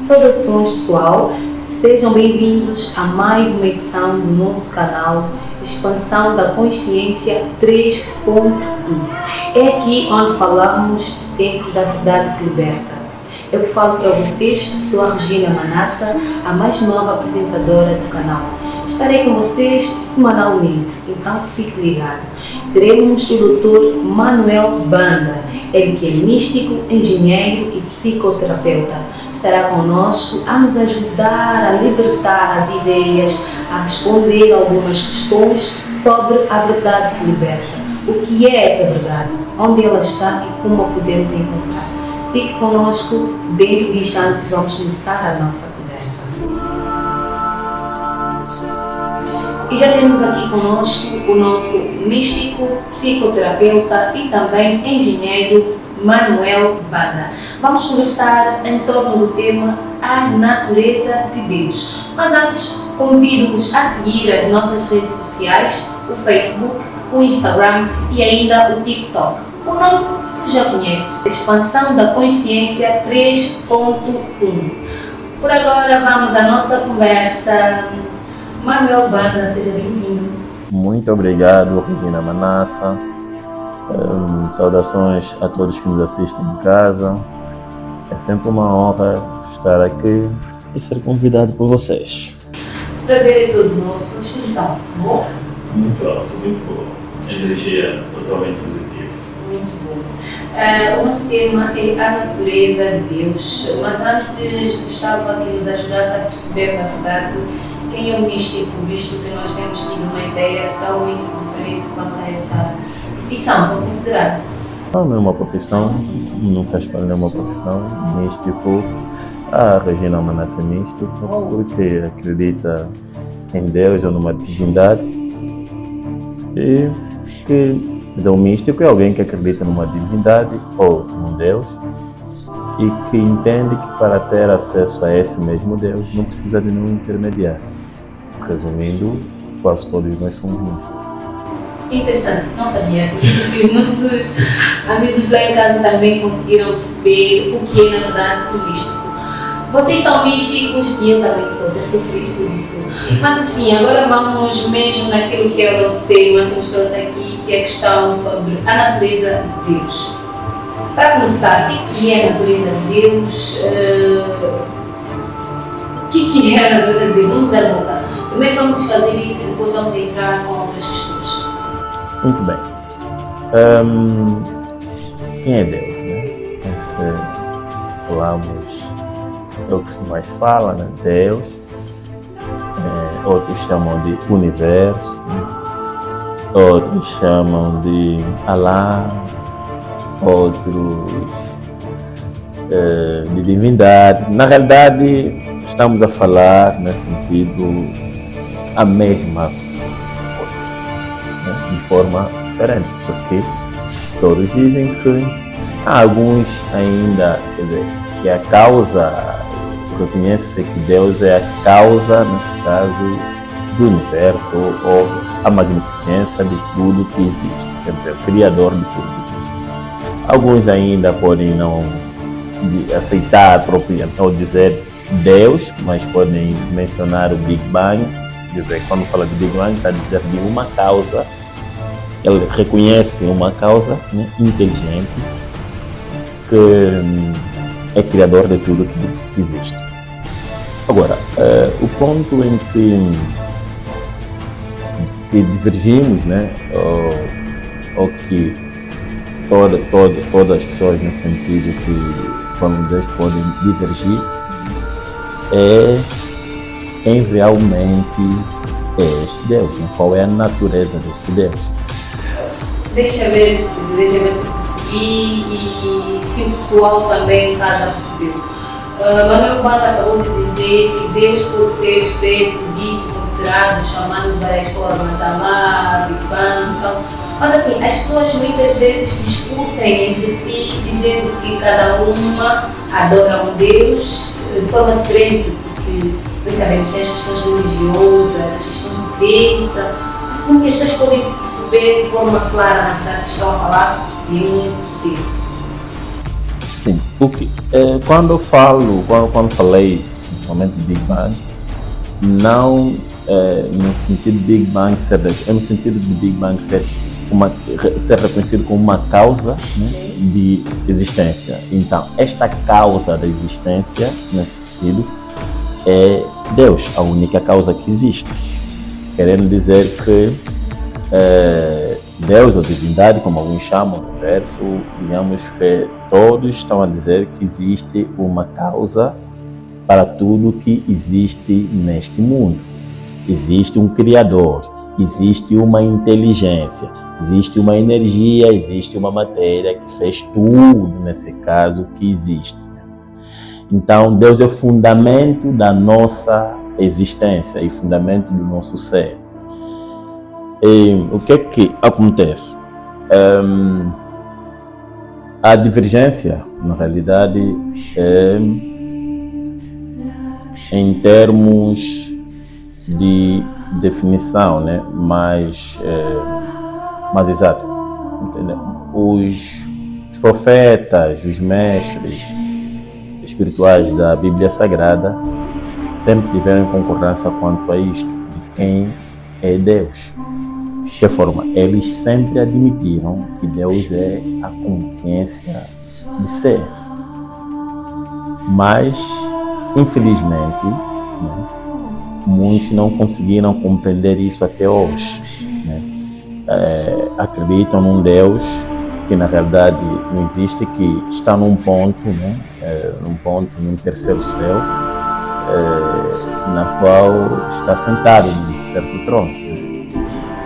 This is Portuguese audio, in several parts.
Saudações pessoal, sejam bem-vindos a mais uma edição do nosso canal Expansão da Consciência 3.1. É aqui onde falamos sempre da verdade que liberta. Eu que falo para vocês, sou a Regina Manassa, a mais nova apresentadora do canal. Estarei com vocês semanalmente, então fique ligado. Teremos o Dr. Manuel Banda, ele que é místico, engenheiro e psicoterapeuta. Estará conosco a nos ajudar a libertar as ideias, a responder algumas questões sobre a verdade que liberta. O que é essa verdade? Onde ela está e como a podemos encontrar? Fique conosco, dentro de instantes vamos começar a nossa conversa. E já temos aqui conosco o nosso místico, psicoterapeuta e também engenheiro Manuel Banda. Vamos conversar em torno do tema A Natureza de Deus. Mas antes, convido-vos a seguir as nossas redes sociais, o Facebook, o Instagram e ainda o TikTok. O nome que já conheces, Expansão da Consciência 3.1. Por agora vamos à nossa conversa. Manuel Banda, seja bem-vindo. Muito obrigado, Regina Manassa. Saudações a todos que nos assistem em casa. É sempre uma honra estar aqui e ser convidado por vocês. Prazer é todo nosso. Disposição, bom? Muito alto, muito bom. Energia totalmente positiva. Muito bom. O nosso tema é a natureza de Deus, mas antes gostava que nos ajudasse a perceber, na verdade, quem é o místico, visto que nós temos tido uma ideia totalmente diferente quanto a essa profissão, posso considerar? Não é uma profissão, não faz parte de uma profissão. Místico, a Regina Manassa é mística porque acredita em Deus ou numa divindade. E que o místico é alguém que acredita numa divindade ou num Deus e que entende que para ter acesso a esse mesmo Deus não precisa de nenhum intermediário. Resumindo, quase todos nós somos místicos. Interessante, não sabia que os nossos amigos lá em casa também conseguiram perceber o que é na verdade o místico. Vocês são místicos e eu também sou, estou feliz por isso. Mas assim, agora vamos mesmo naquilo que é o nosso tema que nos trouxe aqui, que é a questão sobre a natureza de Deus. Para começar, o que é a natureza de Deus? O que é a natureza de Deus? Vamos à boca. Primeiro vamos fazer isso e depois vamos entrar com outras questões. Muito bem. Quem é Deus, né? Falamos, é o que se mais fala, né? Deus. Outros chamam de universo, né? Outros chamam de Alá, outros de divindade. Na realidade, estamos a falar, nesse sentido, a mesma coisa, né? De forma diferente, porque todos dizem que há alguns ainda, quer dizer, que a causa, reconhece-se que Deus é a causa, nesse caso, do universo ou a magnificência de tudo que existe, quer dizer, o criador de tudo que existe. Alguns ainda podem não aceitar propriamente ou dizer Deus, mas podem mencionar o Big Bang. Quer dizer, quando fala de Big Bang, está a dizer de uma causa, ele reconhece uma causa, né, inteligente, que é criador de tudo que existe. Agora, o ponto em que divergimos, né, ou que todas as pessoas, no sentido que falam de Deus, podem divergir, é quem realmente é este Deus, né? Qual é a natureza deste Deus. Deixa ver se percebi e se o pessoal também em casa percebeu. Manuel Banda acabou de dizer que Deus pode ser expresso, dito, considerado, chamando de várias formas, Alá, Big Bang, então. Mas assim, as pessoas muitas vezes discutem entre si, dizendo que cada uma adora um Deus de forma diferente, porque nós sabemos que tem as questões religiosas, as questões de crença, assim que as pessoas podem perceber de forma clara na verdade que estão a falar de um ser. Sim, Quando falei principalmente de Big Bang, não no sentido de Big Bang ser Deus, é no sentido de Big Bang ser reconhecido como uma causa, né, de existência. Então, esta causa da existência, nesse sentido, é Deus, a única causa que existe. Querendo dizer que Deus ou divindade, como alguns chamam, o universo, digamos que todos estão a dizer que existe uma causa para tudo que existe neste mundo. Existe um Criador, existe uma inteligência, existe uma energia, existe uma matéria que fez tudo, nesse caso, que existe. Então, Deus é o fundamento da nossa existência e fundamento do nosso ser. E o que é que acontece? A divergência, na realidade, em termos de definição, né, mais exato. Entendeu? Os profetas, os mestres espirituais da Bíblia Sagrada sempre tiveram concordância quanto a isto, de quem é Deus. De que forma? Eles sempre admitiram que Deus é a consciência de ser. Mas, infelizmente, né, muitos não conseguiram compreender isso até hoje. Né? Acreditam num Deus que na realidade não existe, que está num ponto, né, num terceiro céu, na qual está sentado num certo trono.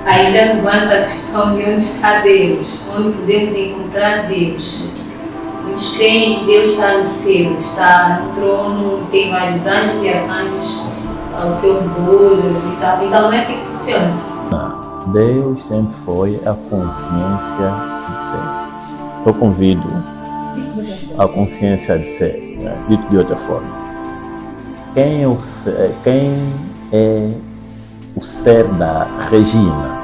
Aí já levanta a questão de onde está Deus, onde podemos encontrar Deus. Muitos creem que Deus está no céu, está no trono, tem vários anjos e arcanjos ao seu redor e tal. Então não é assim que funciona. Não, Deus sempre foi a consciência de ser. Eu convido a consciência de ser, né? Dito de outra forma. Quem é o ser da Regina?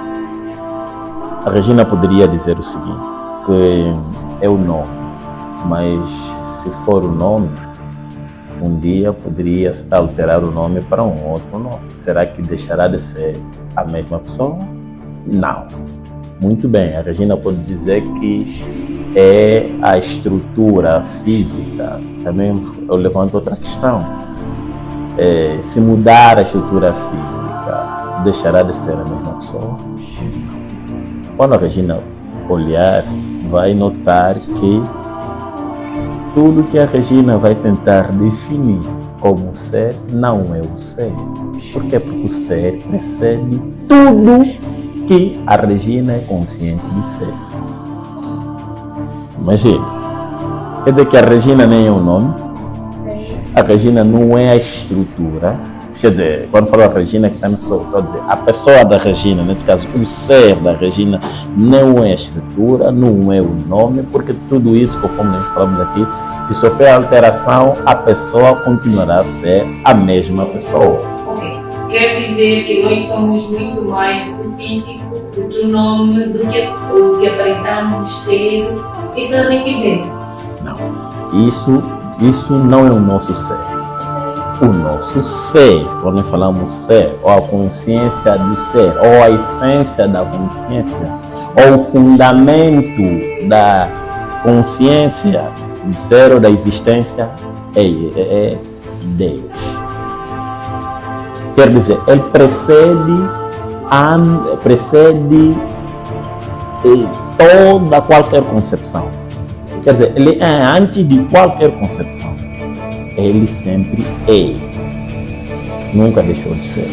A Regina poderia dizer o seguinte, que é o nome, mas se for o nome, um dia poderia alterar o nome para um outro nome. Será que deixará de ser a mesma pessoa? Não. Muito bem, a Regina pode dizer que é a estrutura física. Também eu levanto outra questão. Se mudar a estrutura física, deixará de ser a mesma pessoa? Não. Quando a Regina olhar, vai notar que tudo que a Regina vai tentar definir como ser não é o ser. Por quê? Porque o ser precede tudo que a Regina é consciente de ser. Imagina. Quer dizer que a Regina nem é o nome? A Regina não é a estrutura. Quer dizer, quando falo a Regina, que está no estou a dizer, a pessoa da Regina, nesse caso, o ser da Regina, não é a estrutura, não é o nome, porque tudo isso, conforme nós falamos aqui, se sofrer alteração, a pessoa continuará a ser a mesma pessoa. Ok. Quer dizer que nós somos muito mais do que o físico, do que o nome, do que o que aparentamos ser. Isso não tem que ver. Não. Isso não é o nosso ser. O nosso ser, quando falamos ser, ou a consciência de ser, ou a essência da consciência, ou o fundamento da consciência de ser ou da existência, é Deus. Quer dizer, ele precede qualquer concepção. Quer dizer, ele é antes de qualquer concepção. Ele sempre é. Nunca deixou de ser.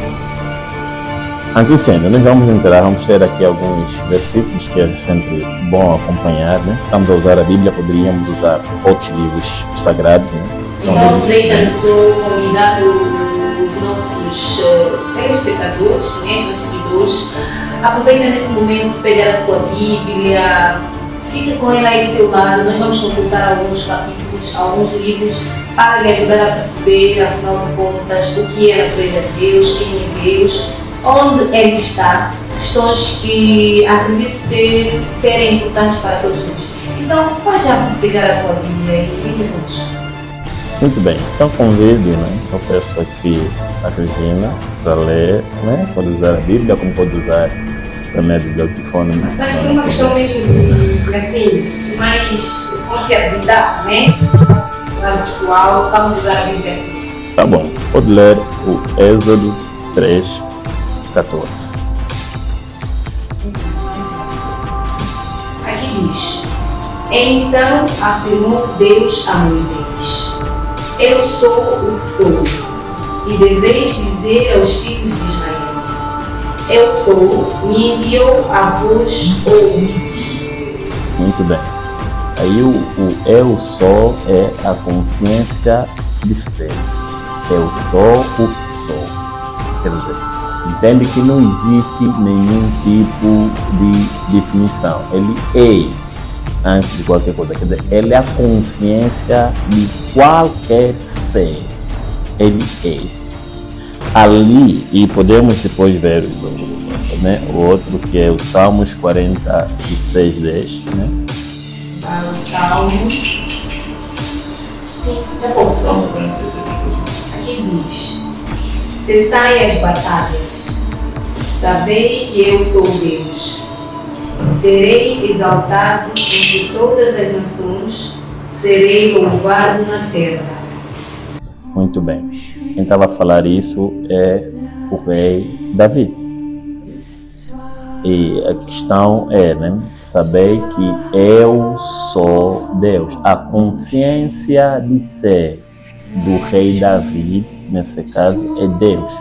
Assim sendo, nós vamos ter aqui alguns versículos que é sempre bom acompanhar, né? Estamos a usar a Bíblia, poderíamos usar outros livros sagrados, né? Então, deixa-me só convidar os nossos telespectadores, né, os nossos seguidores, aproveita nesse momento, pegar a sua Bíblia, fica com ela aí do seu lado. Nós vamos consultar alguns capítulos, alguns livros, para lhe ajudar a perceber, afinal de contas, o que é a natureza de Deus, quem é Deus, onde Ele está, questões que acredito serem importantes para todos nós. Então, pode já pegar a tua Bíblia e dizer-nos. Muito bem, então convido, né? Eu peço aqui a Regina para ler, né? Pode usar a Bíblia, como pode usar o médio do telefone. Mas por uma questão mesmo de, assim, mais confiabilidade, né? Lado pessoal, vamos usar a Bíblia. Tá bom, pode ler o Êxodo 3:14. Aqui diz: Então afirmou Deus a Moisés: Eu sou o que sou, e deveis dizer aos filhos de Israel: Eu sou, me enviou a vós ouvidos. Muito bem. Aí o eu sou é a consciência de ser. Eu sou o que sou. Quer dizer, entende que não existe nenhum tipo de definição. Ele é antes de qualquer coisa. Quer dizer, ele é a consciência de qualquer ser. Ele é. Ali, e podemos depois ver, né, o outro que é o Salmos 46:10, né? Para o Salmo. Sim, já posso. Aqui diz: Cessai as batalhas, sabei que eu sou Deus. Serei exaltado entre todas as nações, serei louvado na terra. Muito bem. Quem estava a falar isso é o rei David. E a questão é, né, saber que eu sou Deus. A consciência de ser do rei David, nesse caso, é Deus.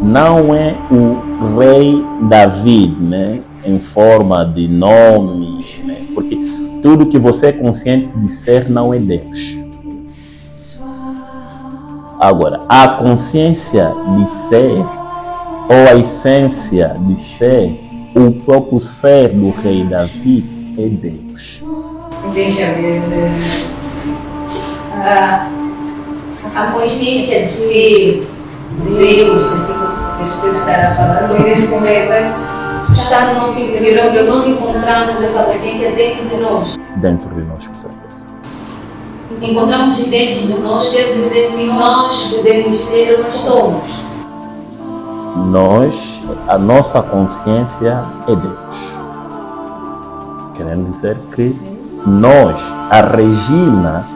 Não é o rei David, né, em forma de nome, né, porque tudo que você é consciente de ser não é Deus. Agora, a consciência de ser, ou a essência de ser, o próprio ser do rei Davi é Deus. Deixa eu ver. A consciência de ser Deus, assim como vocês podem estar a falar, coisas corretas, está no nosso interior, onde nós encontramos essa consciência dentro de nós. Dentro de nós, com certeza. Encontramos dentro de nós, quer dizer que nós podemos ser o que somos. A nossa consciência é Deus. Querendo dizer que a Regina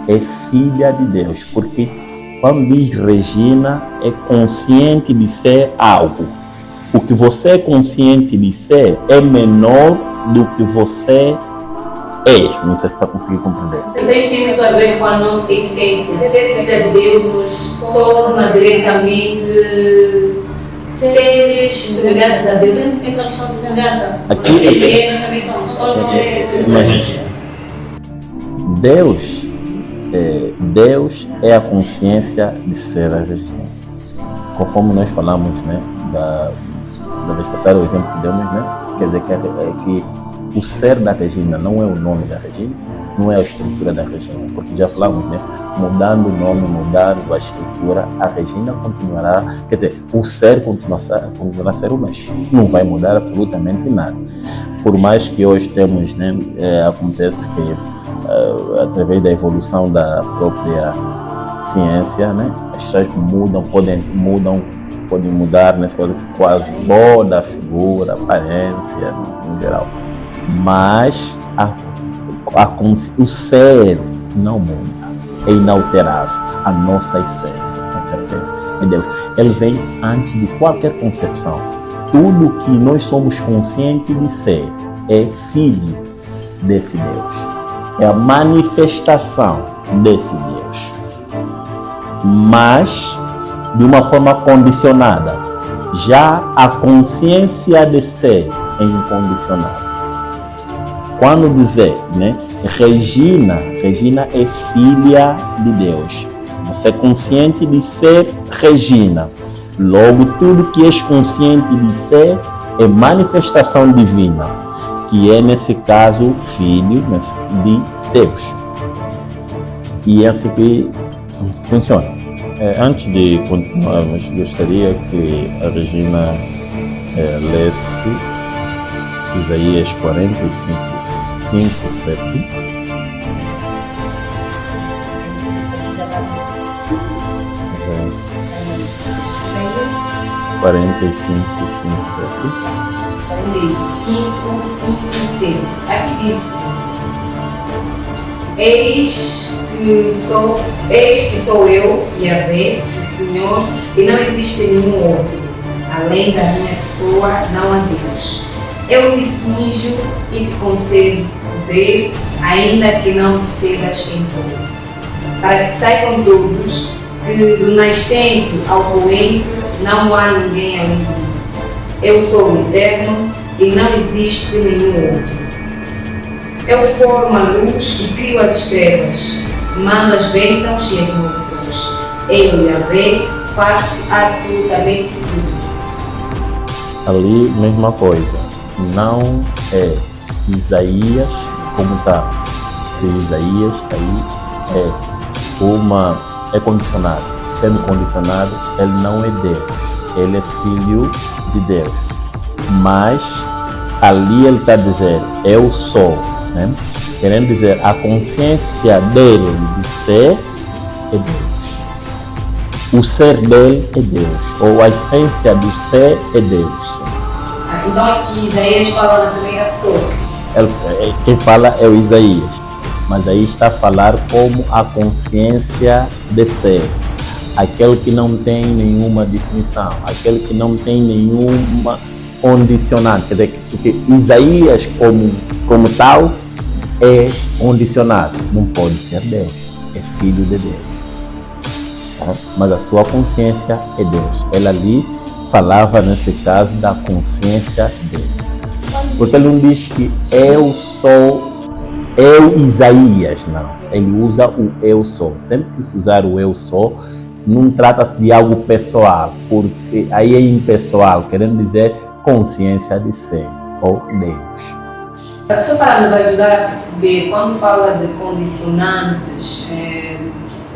é filha de Deus, porque quando diz Regina, é consciente de ser algo. O que você é consciente de ser é menor do que você é. Não sei se está conseguindo compreender. Então isso tem muito a ver com a nossa essência. Ser filha de Deus nos torna diretamente seres semelhantes a Deus. É uma questão de semelhança. Aqui, nós também somos. Mas Deus é a consciência de ser a Regina. Conforme nós falamos, né, da vez passada, o exemplo que demos, né, quer dizer que o ser da Regina não é o nome da Regina, não é a estrutura da Regina, porque já falamos, né, mudando o nome, mudando a estrutura, a Regina continuará, quer dizer, o ser continuará a ser o mesmo, não vai mudar absolutamente nada. Por mais que hoje temos, né, acontece que através da evolução da própria ciência, né, as pessoas podem mudar nessa coisa, quase toda a figura, a aparência, em geral. Mas o ser não muda, é inalterável. A nossa essência, com certeza, é Deus. Ele vem antes de qualquer concepção. Tudo que nós somos conscientes de ser é filho desse Deus. É a manifestação desse Deus. Mas de uma forma condicionada. Já a consciência de ser é incondicionada. Quando dizer, né, Regina é filha de Deus. Você é consciente de ser Regina. Logo, tudo que és consciente de ser é manifestação divina, que é, nesse caso, filho de Deus. E é assim que funciona. Antes de continuarmos, gostaria que a Regina lesse Isaías 45:7. 5:7. Isaías 45:5-7. 45:5-7. Aqui diz o seguinte: Eis que sou eu, Yahvé, o Senhor, e não existe nenhum outro. Além da minha pessoa, não há Deus. Eu te cinjo e te concedo poder, ainda que não percebas quem sou. Para que saibam todos que do nascente ao poente não há ninguém além de mim. Eu sou o Eterno e não existe nenhum outro. Eu formo a luz e crio as trevas, mando as bênçãos e as maldições. Eu, Yahvé, faço absolutamente tudo. Ali, mesma coisa. Não é Isaías como está. Isaías aí é condicionado. Sendo condicionado, ele não é Deus. Ele é filho de Deus. Mas ali ele está a dizer, eu sou. Né? Querendo dizer, a consciência dele de ser é Deus. O ser dele é Deus. Ou a essência do ser é Deus. Então aqui Isaías fala na primeira pessoa. Quem fala é o Isaías. Mas aí está a falar como a consciência de ser. Aquele que não tem nenhuma definição. Aquele que não tem nenhuma condicionante. Quer dizer, porque Isaías como tal é condicionado. Não pode ser Deus. É filho de Deus. Tá? Mas a sua consciência é Deus. Ela ali falava nesse caso da consciência dele. Porque ele não diz que eu sou, eu Isaías, não. Ele usa o eu sou. Sempre que se usar o eu sou, não trata-se de algo pessoal, porque aí é impessoal, querendo dizer consciência de ser, ou Deus. Só para nos ajudar a perceber, quando fala de condicionantes,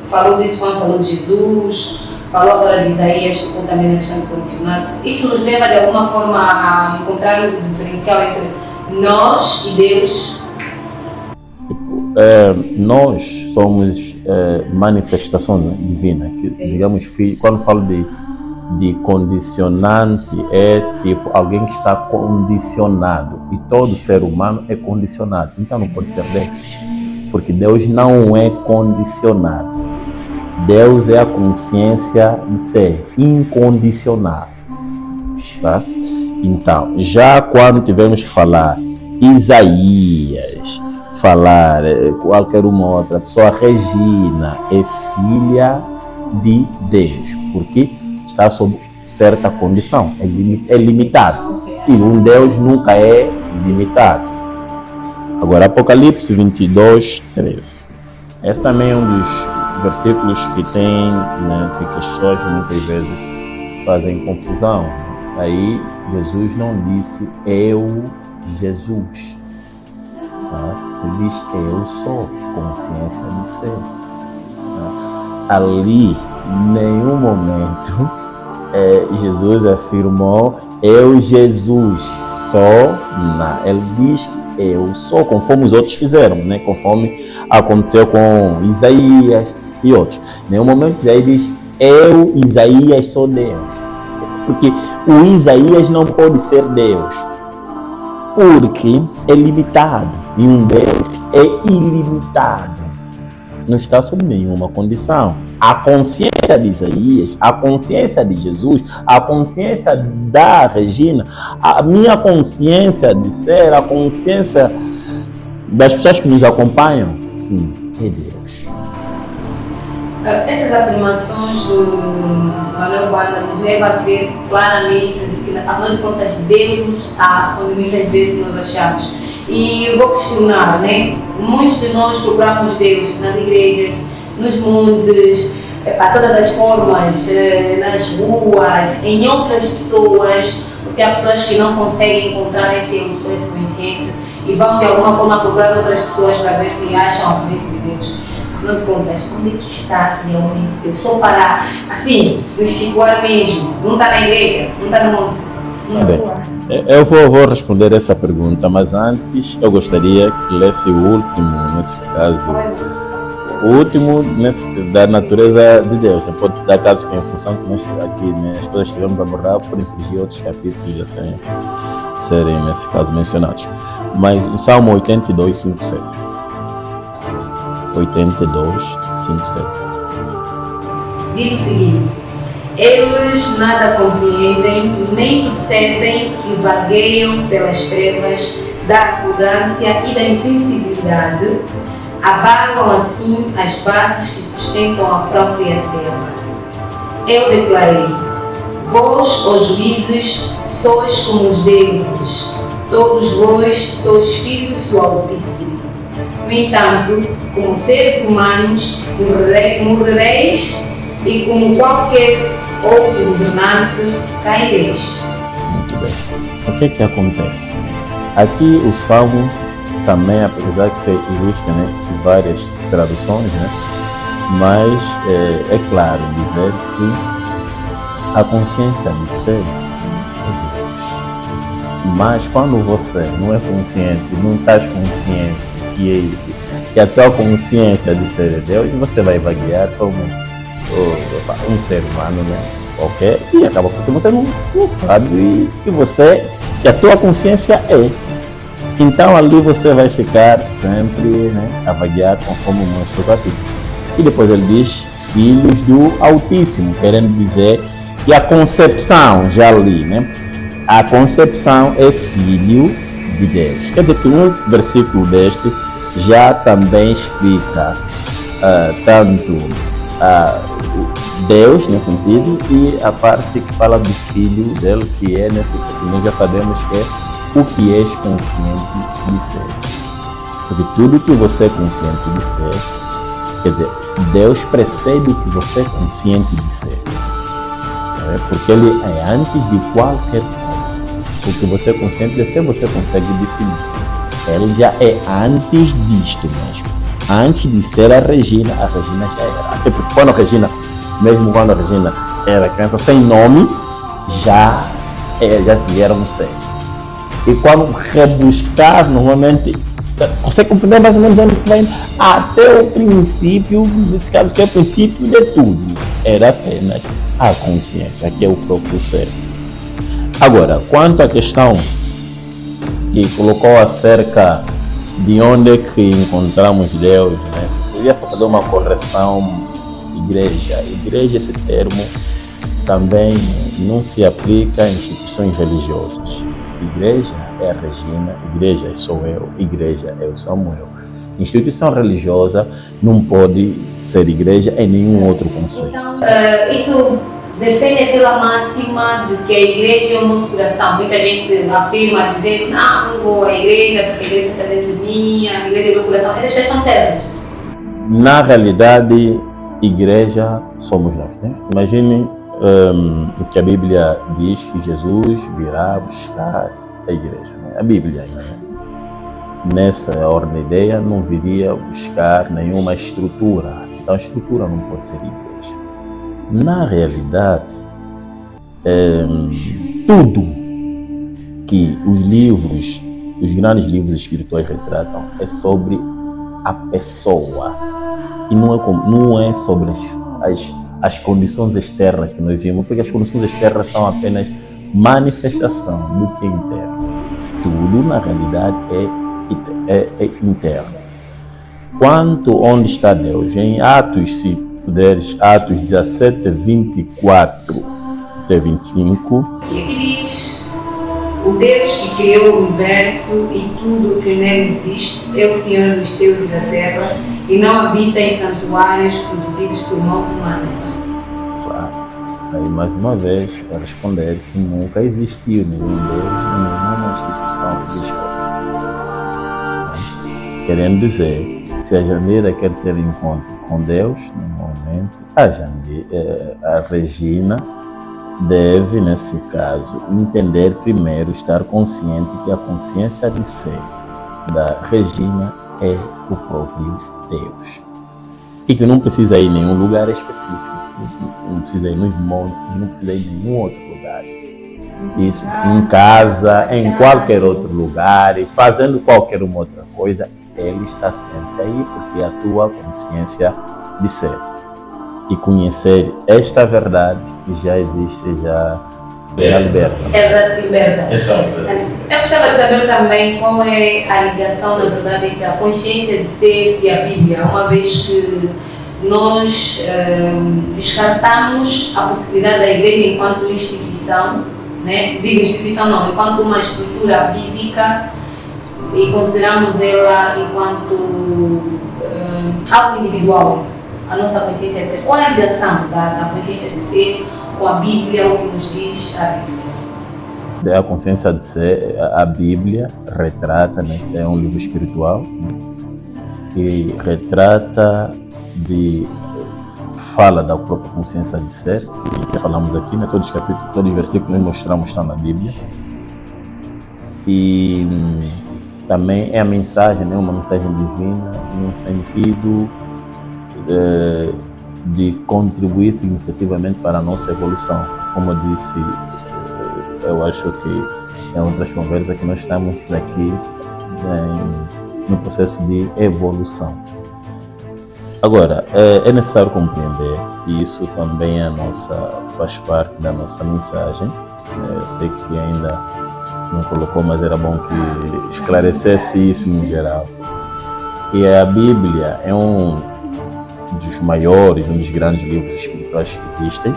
falou disso quando falou de Jesus, falou agora de Isaías, tocou também na questão de condicionante. Isso nos leva de alguma forma a encontrarmos o diferencial entre nós e Deus? Nós somos manifestação divina. Digamos, quando falo de condicionante, é tipo alguém que está condicionado. E todo ser humano é condicionado. Então não pode ser Deus. Porque Deus não é condicionado. Deus é a consciência de ser incondicional. Tá? Então, já quando tivermos que falar Isaías, falar qualquer uma outra pessoa, Regina é filha de Deus, porque está sob certa condição, é limitado. E um Deus nunca é limitado. Agora, Apocalipse 22:13. Esse também é um dos versículos que tem, né, que as pessoas muitas vezes fazem confusão. Aí Jesus não disse eu, Jesus. Tá? Ele diz eu sou, consciência de ser. Tá? Ali, em nenhum momento, Jesus afirmou eu, Jesus, sou. Não. Ele diz eu sou, conforme os outros fizeram, né? Conforme aconteceu com Isaías e outros. Em nenhum momento Isaías diz eu, Isaías, sou Deus. Porque o Isaías não pode ser Deus. Porque é limitado. E um Deus é ilimitado. Não está sob nenhuma condição. A consciência de Isaías, a consciência de Jesus, a consciência da Regina, a minha consciência de ser, a consciência das pessoas que nos acompanham, sim, é Deus. Essas afirmações do Manuel Banda nos levam a crer claramente que, afinal de contas, Deus nos está onde muitas vezes nós achamos. E eu vou questionar, né? Muitos de nós procuramos Deus nas igrejas, nos montes, a todas as formas, nas ruas, em outras pessoas, porque há pessoas que não conseguem encontrar esse eu sou, esse consciente, e vão de alguma forma procurar outras pessoas para ver se acham a presença de Deus. Afinal de contas, onde é que está realmente Deus? Só para, assim, nos situar mesmo. Não está na igreja, não está no monte, não está na rua. Eu vou responder essa pergunta, mas antes eu gostaria que lesse o último, nesse caso, o último da natureza de Deus. Pode-se dar casos que, em função que nós aqui, né, as coisas que estivemos a abordar, podem surgir outros capítulos a serem, nesse caso, mencionados. Mas o Salmo 82, 5, 7. 82, 5, 7. Diz o seguinte: eles nada compreendem, nem percebem que vagueiam pelas trevas da arrogância e da insensibilidade, abalam assim as bases que sustentam a própria terra. Eu declarei: vós, ó juízes, sois como os deuses, todos vós sois filhos do Altíssimo. No entanto, como seres humanos, morrereis e como qualquer outro governante, caireis. Muito bem. O que é que acontece? Aqui o Salmo também, apesar que existem, né, várias traduções, né, mas é claro dizer que a consciência de ser é Deus. Mas quando você não é consciente, não estás consciente que a tua consciência de ser é Deus, você vai vaguear como um ser humano, né? Ok? E acaba porque você não sabe que a tua consciência é. Então ali você vai ficar sempre, né, a vaguear conforme mostra o capítulo. E depois ele diz filhos do Altíssimo, querendo dizer que a concepção já ali, né? A concepção é filho de Deus. Quer dizer que um versículo deste já também explica tanto Deus, nesse sentido, e a parte que fala do filho dele, que é nesse capítulo. Nós já sabemos que é o que és consciente de ser. Porque tudo que você é consciente de ser, quer dizer, Deus precede o que você é consciente de ser. Porque Ele é antes de qualquer coisa. O que você é consciente de ser, você consegue definir. Ele já é antes disto mesmo. Antes de ser a Regina já era. Até porque mesmo quando a Regina era criança, sem nome, já tiveram um ser. E quando rebuscar, normalmente, você compreender mais ou menos onde que vai até o princípio, nesse caso que é o princípio de tudo. Era apenas a consciência, que é o próprio ser. Agora, quanto à questão que colocou acerca de onde é que encontramos Deus, né? Eu queria só fazer uma correção. Igreja, esse termo também não se aplica a instituições religiosas. Igreja é a Regina, igreja sou eu, igreja é o Samuel. Instituição religiosa não pode ser igreja em nenhum outro conceito. Então, isso defende aquela máxima de que a igreja é o nosso coração. Muita gente afirma, dizendo, não vou à igreja porque a igreja está dentro de mim, a igreja é o meu coração. Essas coisas são certas? Na realidade, igreja somos nós, né? Imagine o que a Bíblia diz, que Jesus virá buscar a igreja, né? A Bíblia, né? Nessa ordem de ideia, não viria buscar nenhuma estrutura. Então a estrutura não pode ser igreja. Na realidade, tudo que os grandes livros espirituais retratam é sobre a pessoa. E não é sobre as condições externas que nós vimos, porque as condições externas são apenas manifestação do que é interno. Tudo, na realidade, é interno. Quanto onde está Deus? Em Atos, se puderes, Atos 17, 24 até 25. E aqui diz: o Deus que criou o universo e tudo o que nele existe é o Senhor dos céus e da terra e não habita em santuários produzidos por mãos humanas. Claro. Aí, mais uma vez, a responder que nunca existiu nenhum Deus, nenhuma instituição religiosa. Querendo dizer, se a Jandira quer ter encontro com Deus, normalmente, a Regina deve, nesse caso, entender primeiro, estar consciente que a consciência de ser da Regina é o próprio Deus. E que não precisa ir em nenhum lugar específico, não precisa ir nos montes, não precisa ir em nenhum outro lugar. Isso, em casa, em qualquer outro lugar, e fazendo qualquer uma outra coisa, ele está sempre aí, porque a tua consciência de ser. E conhecer esta verdade que já existe, já liberta. É verdade que liberta. Exato. Eu gostava de saber também qual é a ligação, na verdade, entre a consciência de ser e a Bíblia, uma vez que nós descartamos a possibilidade da igreja enquanto instituição, né? Digo instituição não, enquanto uma estrutura física, e consideramos ela enquanto algo individual, a nossa consciência de ser. Qual é a ligação da consciência de ser com a Bíblia, o que nos diz a Bíblia? A consciência de ser, a Bíblia retrata, né? É um livro espiritual, né? Que retrata fala da própria consciência de ser, que falamos aqui, né? Todos os capítulos, todos os versículos que nós mostramos estão na Bíblia. E também é a mensagem, né? Uma mensagem divina, no sentido de contribuir significativamente para a nossa evolução. Como eu disse, eu acho que em outras conversas que nós estamos aqui no processo de evolução. Agora, é necessário compreender, e isso também faz parte da nossa mensagem. Eu sei que ainda não colocou, mas era bom que esclarecesse isso no geral. E a Bíblia é um dos maiores, um dos grandes livros espirituais que existem,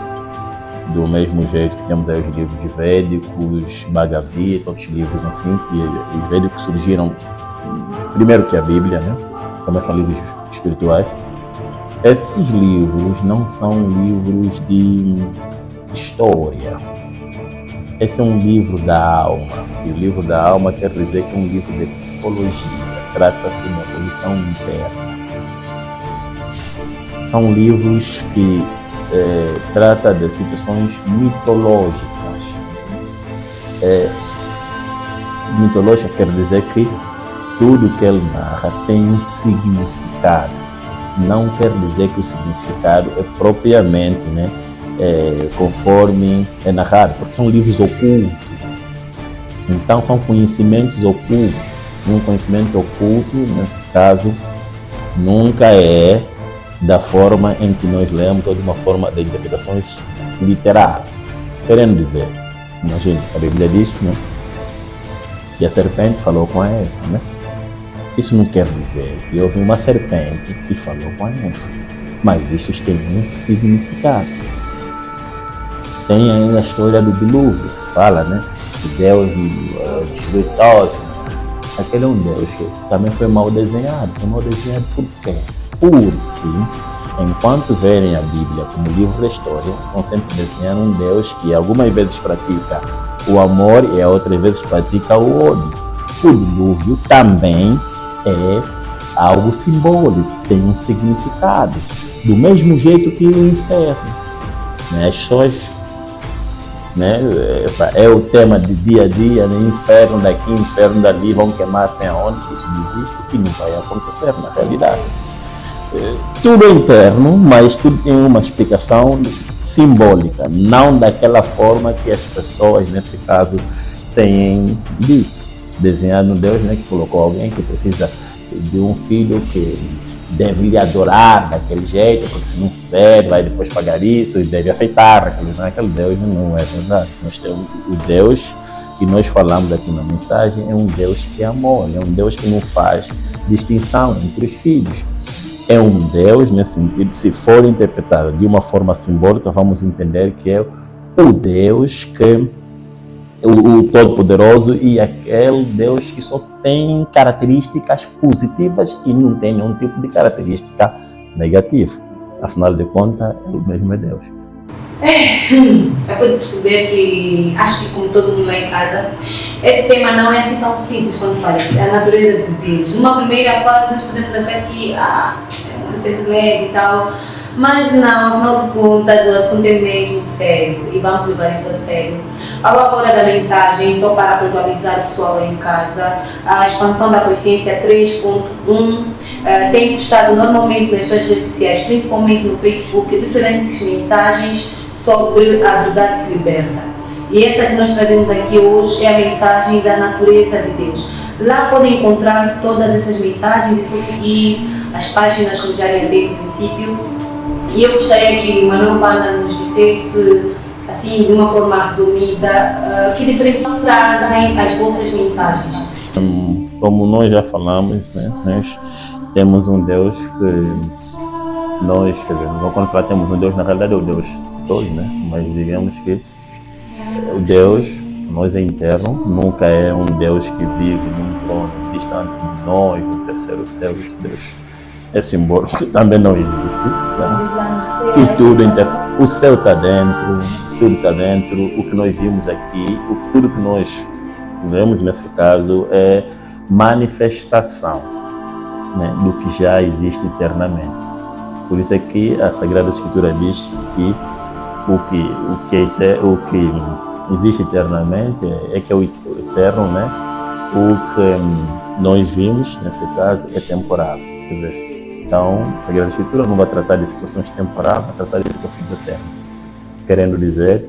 do mesmo jeito que temos aí os livros védicos, Bhagavad Gita, outros livros assim, que os védicos surgiram primeiro que a Bíblia, né? Também são livros espirituais. Esses livros não são livros de história. Esse é um livro da alma. E o livro da alma quer dizer que é um livro de psicologia. Trata-se da evolução interna. São livros que tratam de situações mitológicas. Mitológica quer dizer que tudo que ele narra tem um significado. Não quer dizer que o significado é propriamente, né, conforme é narrado, porque são livros ocultos. Então são conhecimentos ocultos. E um conhecimento oculto, nesse caso, nunca é da forma em que nós lemos ou de uma forma de interpretações literais. Querendo dizer, imagina, a Bíblia diz, né, que a serpente falou com a Eva, né? Isso não quer dizer que houve uma serpente e falou com a Eva, mas isso tem um significado. Tem ainda a história do dilúvio, que se fala, né? Que Deus destruiu todos. Aquele é um Deus que também foi mal desenhado. Foi mal desenhado por quê? Porque, enquanto verem a Bíblia como livro da história, vão sempre desenhando um Deus que algumas vezes pratica o amor e outras vezes pratica o ódio. O dilúvio também é algo simbólico, tem um significado, do mesmo jeito que o inferno. Né? As pessoas, né, é o tema de dia a dia, né? Inferno daqui, inferno dali, vão queimar sem aonde. Isso não existe e não vai acontecer na realidade. Tudo é interno, mas tudo tem uma explicação simbólica, não daquela forma que as pessoas, nesse caso, têm dito. Desenhando um Deus, né, que colocou alguém que precisa de um filho que deve lhe adorar daquele jeito, porque se não tiver, vai depois pagar isso e deve aceitar. Aquele Deus não é verdade. Nós temos o Deus que nós falamos aqui na mensagem, é um Deus que é amor, é um Deus que não faz distinção entre os filhos. É um Deus, nesse sentido, se for interpretado de uma forma simbólica, vamos entender que é o Deus que o Todo-Poderoso e aquele Deus que só tem características positivas e não tem nenhum tipo de característica negativa. Afinal de contas, ele mesmo é Deus. Eu pude perceber que, acho que como todo mundo lá em casa, esse tema não é assim tão simples quanto parece. É a natureza de Deus. Numa primeira fase nós podemos achar que é ser leve e tal, mas não, afinal de contas o assunto é mesmo sério e vamos levar isso a sério. Falo agora da mensagem, só para atualizar o pessoal lá em casa, a expansão da consciência 3.1 tem postado normalmente nas suas redes sociais, principalmente no Facebook, diferentes mensagens sobre a verdade que liberta. E essa que nós trazemos aqui hoje é a mensagem da natureza de Deus. Lá podem encontrar todas essas mensagens, é só seguir as páginas que eu já dei no princípio. E eu gostaria que o Manuel Banda nos dissesse, assim, de uma forma resumida, que diferença trazem as vossas mensagens. Como nós já falamos, né, nós temos um Deus que nós, quer dizer, quando falar temos um Deus, na realidade é o Deus de todos, né? Mas digamos que o Deus, nós é interno, nunca é um Deus que vive num trono distante de nós, no terceiro céu. Esse Deus é simbólico, também não existe. Né? E tudo o céu está dentro, tudo está dentro, o que nós vimos aqui, tudo que nós vemos nesse caso é manifestação, né, do que já existe eternamente. Por isso é que a Sagrada Escritura diz que o que existe eternamente é que é o eterno, né? O que nós vimos nesse caso é temporário. Quer dizer, então a Sagrada Escritura não vai tratar de situações temporárias, vai tratar de situações eternas, querendo dizer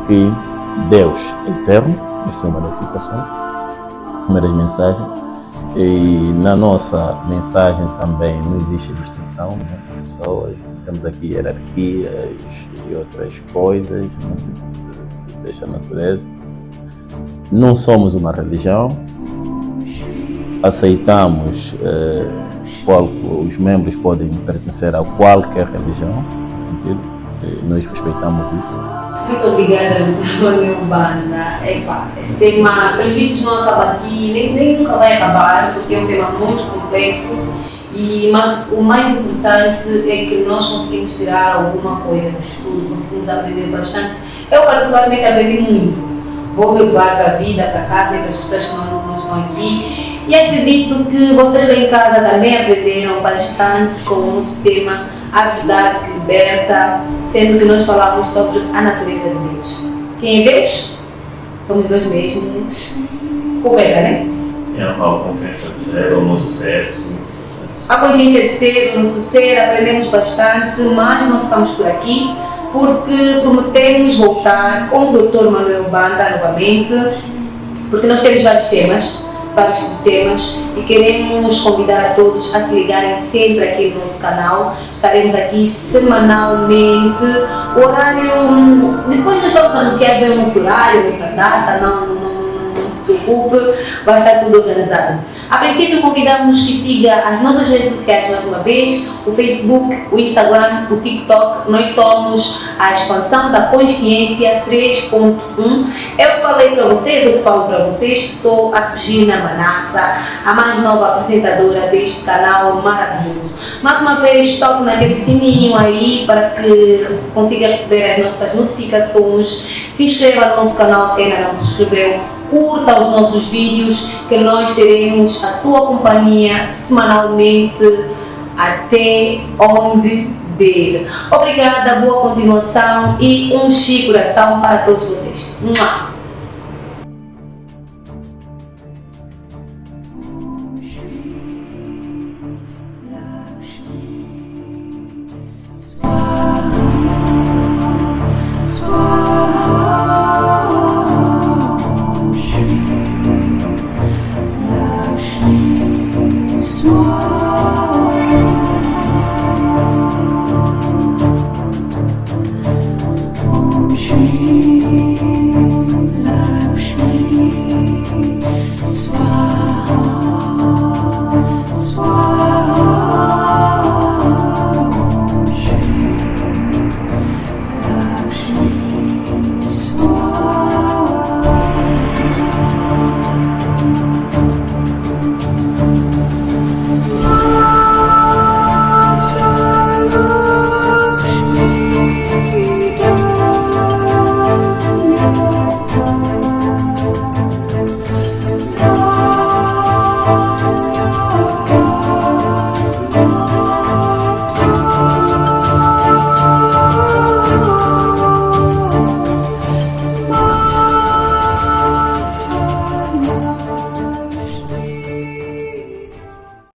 que Deus é eterno. Essa é uma das situações, uma das mensagens. E na nossa mensagem também não existe distinção, né? Pessoas, temos aqui hierarquias e outras coisas, né, desta natureza. Não somos uma religião, aceitamos, os membros podem pertencer a qualquer religião, nesse sentido, nós respeitamos isso. Muito obrigada, Manuel Banda. Esse tema, pelos vistos, não acaba aqui, nem nunca vai acabar, porque é um tema muito complexo. Mas o mais importante é que nós conseguimos tirar alguma coisa do estudo, conseguimos aprender bastante. Eu, particularmente, aprendi muito. Vou levar para a vida, para casa e para as pessoas que não estão aqui. E acredito que vocês lá em casa também aprenderam bastante com o nosso tema A Verdade que Liberta, sendo que nós falamos sobre a natureza de Deus. Quem é Deus? Somos nós mesmos. Correta, né? Sim, a consciência de ser, o nosso ser. A consciência de ser, o nosso ser, aprendemos bastante, mas não ficamos por aqui, porque prometemos voltar com o Dr. Manuel Banda novamente, porque nós temos vários temas e queremos convidar a todos a se ligarem sempre aqui no nosso canal. Estaremos aqui semanalmente. O horário, depois nós vamos anunciar bem o nosso horário, a nossa data, não se preocupe, vai estar tudo organizado. A princípio, convidamos que siga as nossas redes sociais mais uma vez, o Facebook, o Instagram, o TikTok. Nós somos a Expansão da Consciência 3.1. Eu falei para vocês, eu falo para vocês, que sou a Regina Manassa, a mais nova apresentadora deste canal maravilhoso. Mais uma vez, toque naquele sininho aí para que consiga receber as nossas notificações. Se inscreva no nosso canal se ainda não se inscreveu. Curta os nossos vídeos, que nós seremos a sua companhia semanalmente até onde der. Obrigada, boa continuação e um chique coração para todos vocês.